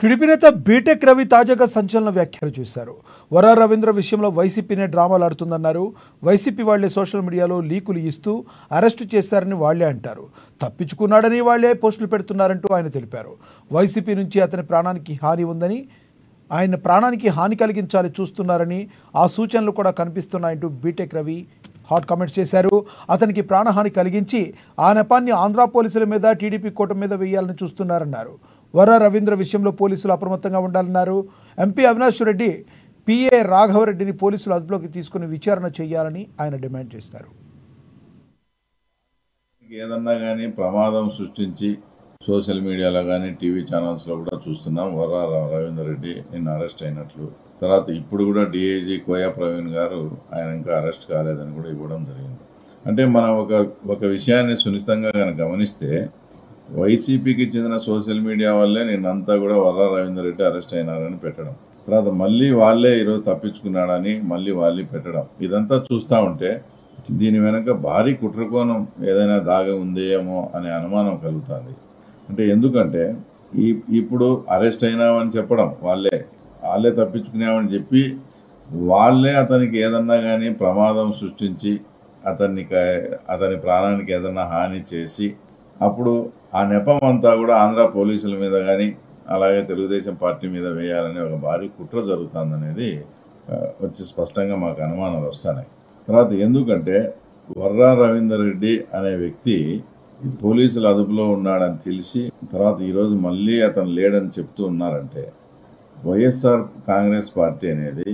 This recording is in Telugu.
టీడీపీ నేత బీటెక్ రవి తాజాగా సంచలన వ్యాఖ్యలు చేశారు. వర రవీంద్ర విషయంలో వైసీపీనే డ్రామాలు ఆడుతుందన్నారు. వైసీపీ వాళ్లే సోషల్ మీడియాలో లీకులు ఇస్తూ అరెస్టు చేశారని వాళ్లే అంటారు. తప్పించుకున్నాడని వాళ్లే పోస్టులు పెడుతున్నారంటూ ఆయన తెలిపారు. వైసీపీ నుంచి అతని ప్రాణానికి హాని ఉందని, ఆయన ప్రాణానికి హాని కలిగించాలి చూస్తున్నారని, ఆ సూచనలు కూడా కనిపిస్తున్నాయంటూ బీటెక్ రవి హాట్ కామెంట్స్ చేశారు. అతనికి ప్రాణహాని కలిగించి ఆ నెపాన్ని ఆంధ్ర పోలీసుల మీద, టీడీపీ కూటమి మీద వేయాలని చూస్తున్నారన్నారు. వర రవీంద్ర విషయంలో పోలీసులు అప్రమత్తంగా ఉండాలన్నారు. ఎంపీ అవినాష్ రెడ్డి పిఏ రాఘవరెడ్డిని పోలీసులు అదుపులోకి తీసుకుని విచారణ చేయాలని ఆయన డిమాండ్ చేశారు. ఏదన్నా కానీ ప్రమాదం సృష్టించి సోషల్ మీడియాలో కానీ టీవీ ఛానల్స్లో కూడా చూస్తున్నాం. వర రవీందర్ రెడ్డి నిన్న అరెస్ట్ అయినట్లు, తర్వాత ఇప్పుడు కూడా డిఐజీ కోయా ప్రవీణ్ గారు ఆయన ఇంకా అరెస్ట్ కాలేదని కూడా ఇవ్వడం జరిగింది. అంటే మనం ఒక విషయాన్ని సునిశ్చితంగా కనుక గమనిస్తే, వైసీపీకి చెందిన సోషల్ మీడియా వల్లే నిన్నంతా కూడా వర రవీందర్ రెడ్డి అరెస్ట్ అయినారని పెట్టడం, తర్వాత మళ్ళీ వాళ్ళే ఈరోజు తప్పించుకున్నాడని మళ్ళీ వాళ్ళే పెట్టడం, ఇదంతా చూస్తూ ఉంటే దీని వెనక భారీ కుట్రకోణం ఏదైనా దాగి ఉందేమో అనే అనుమానం కలుగుతుంది. అంటే ఎందుకంటే ఇప్పుడు అరెస్ట్ అయినామని చెప్పడం, వాళ్ళే తప్పించుకున్నామని చెప్పి వాళ్ళే అతనికి ఏదన్నా కానీ ప్రమాదం సృష్టించి అతని ప్రాణానికి ఏదన్నా హాని చేసి అప్పుడు ఆ నెపం అంతా కూడా ఆంధ్ర పోలీసుల మీద కానీ అలాగే తెలుగుదేశం పార్టీ మీద వేయాలని ఒక భారీ కుట్ర జరుగుతుందనేది వచ్చి స్పష్టంగా మాకు అనుమానాలు వస్తున్నాయి. తర్వాత ఎందుకంటే వర్రా రవీందర్ రెడ్డి అనే వ్యక్తి పోలీసుల అదుపులో ఉన్నాడని తెలిసి తర్వాత ఈరోజు మళ్ళీ అతను లేడని చెప్తూ ఉన్నారంటే వైఎస్ఆర్ కాంగ్రెస్ పార్టీ అనేది